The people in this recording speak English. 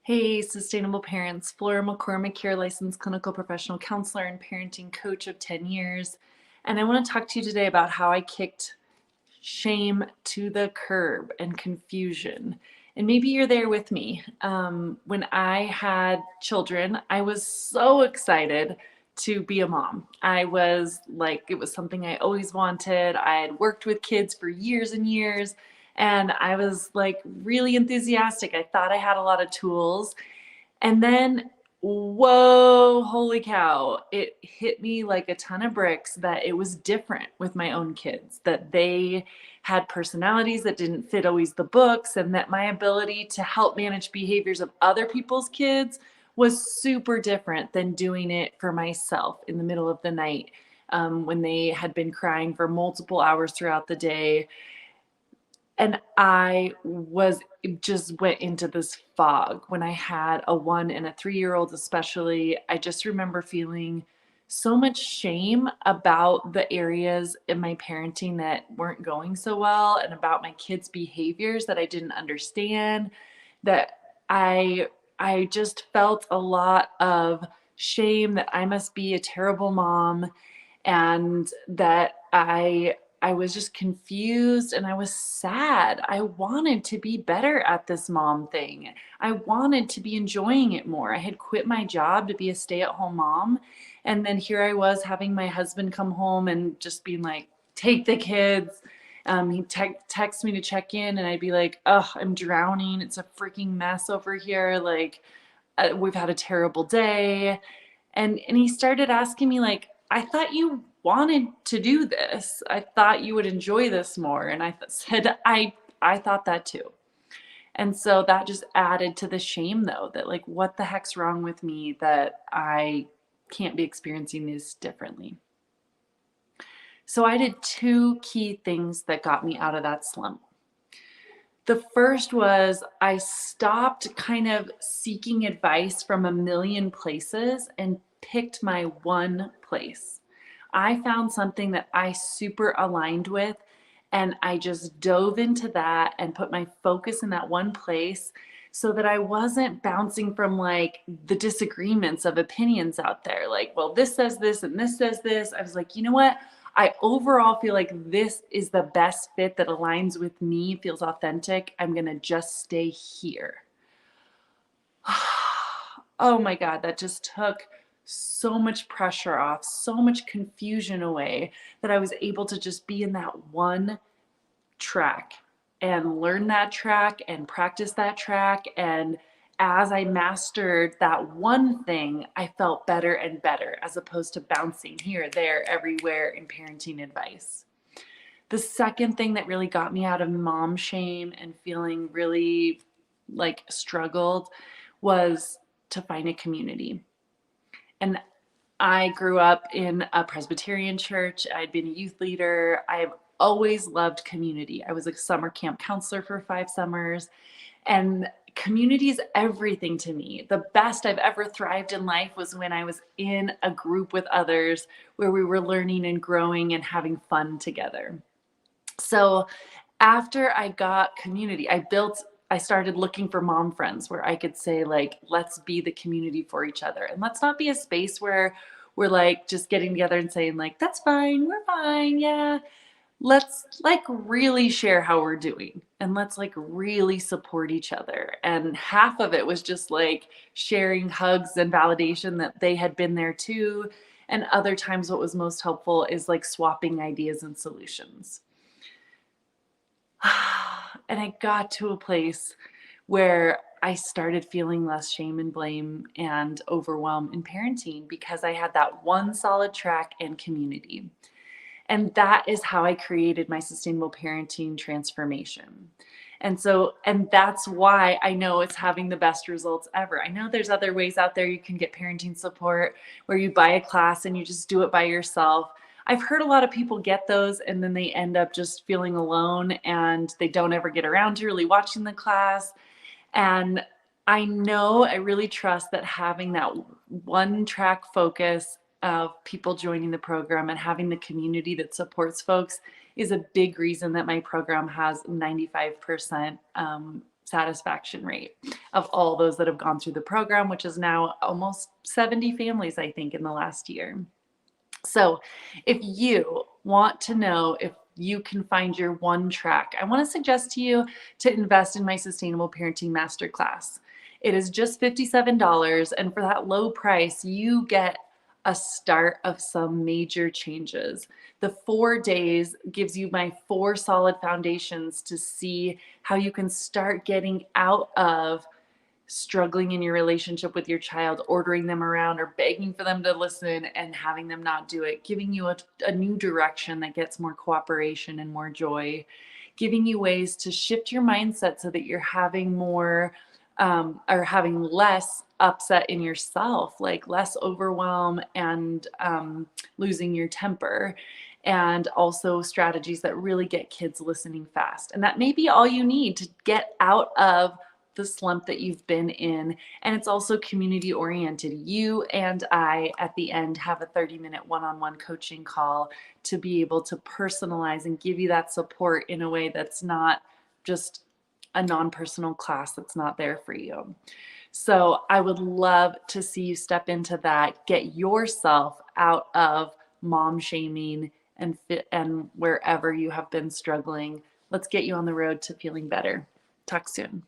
Hey, Sustainable Parents. Flora McCormick here, licensed clinical professional counselor and parenting coach of 10 years. And I want to talk to you today about how I kicked shame to the curb and confusion. And maybe you're there with me. When I had children, I was so excited to be a mom. I was like, it was something I always wanted. I had worked with kids for years and years, and I was like really enthusiastic. I thought I had a lot of tools. And then, whoa, holy cow, it hit me like a ton of bricks that it was different with my own kids, that they had personalities that didn't fit always the books, and that my ability to help manage behaviors of other people's kids was super different than doing it for myself in the middle of the night, when they had been crying for multiple hours throughout the day. And I was just went into this fog when I had a 1 and a 3-year-old especially. I just remember feeling so much shame about the areas in my parenting that weren't going so well and about my kids' behaviors that I didn't understand, that I just felt a lot of shame that I must be a terrible mom, and that I was just confused and I was sad. I wanted to be better at this mom thing. I wanted to be enjoying it more. I had quit my job to be a stay-at-home mom, and then here I was having my husband come home and just being like, "Take the kids." He'd text me to check in, and I'd be like, "Oh, I'm drowning. It's a freaking mess over here. Like, we've had a terrible day." And he started asking me like, "I thought you wanted to do this. I thought you would enjoy this more." And said, I thought that too. And so that just added to the shame though, that like, what the heck's wrong with me that I can't be experiencing this differently. So I did two key things that got me out of that slump. The first was I stopped kind of seeking advice from a million places and picked my one place. I found something that I super aligned with, and I just dove into that and put my focus in that one place so that I wasn't bouncing from like the disagreements of opinions out there. Like, well, this says this and this says this. I was like, you know what? I overall feel like this is the best fit that aligns with me, feels authentic. I'm going to just stay here. Oh my God, that just took so much pressure off, so much confusion away, that I was able to just be in that one track and learn that track and practice that track. And as I mastered that one thing, I felt better and better as opposed to bouncing here, there, everywhere in parenting advice. The second thing that really got me out of mom shame and feeling really like struggled was to find a community. And I grew up in a Presbyterian church. I'd been a youth leader. I've always loved community. I was a summer camp counselor for 5 summers, and community is everything to me. The best I've ever thrived in life was when I was in a group with others where we were learning and growing and having fun together. So after I got community, I started looking for mom friends where I could say like, let's be the community for each other. And let's not be a space where we're like just getting together and saying like, that's fine, we're fine, yeah. Let's like really share how we're doing, and let's like really support each other. And half of it was just like sharing hugs and validation that they had been there too. And other times what was most helpful is like swapping ideas and solutions. And I got to a place where I started feeling less shame and blame and overwhelm in parenting because I had that one solid track and community. And that is how I created my sustainable parenting transformation. And that's why I know it's having the best results ever. I know there's other ways out there you can get parenting support where you buy a class and you just do it by yourself. I've heard a lot of people get those and then they end up just feeling alone and they don't ever get around to really watching the class. And I really trust that having that one track focus of people joining the program and having the community that supports folks is a big reason that my program has 95% satisfaction rate. of all those that have gone through the program, which is now almost 70 families, I think, in the last year. So if you want to know if you can find your one track, I want to suggest to you to invest in my Sustainable Parenting Masterclass. It is just $57, and for that low price, you get a start of some major changes. The 4 days gives you my 4 solid foundations to see how you can start getting out of struggling in your relationship with your child, ordering them around or begging for them to listen and having them not do it, giving you a new direction that gets more cooperation and more joy, giving you ways to shift your mindset so that you're having more or having less upset in yourself, like less overwhelm and losing your temper. And also strategies that really get kids listening fast. And that may be all you need to get out of the slump that you've been in. And it's also community oriented. You and I at the end have a 30-minute one-on-one coaching call to be able to personalize and give you that support in a way that's not just a non-personal class that's not there for you. So I would love to see you step into that, get yourself out of mom shaming and wherever you have been struggling. Let's get you on the road to feeling better. Talk soon.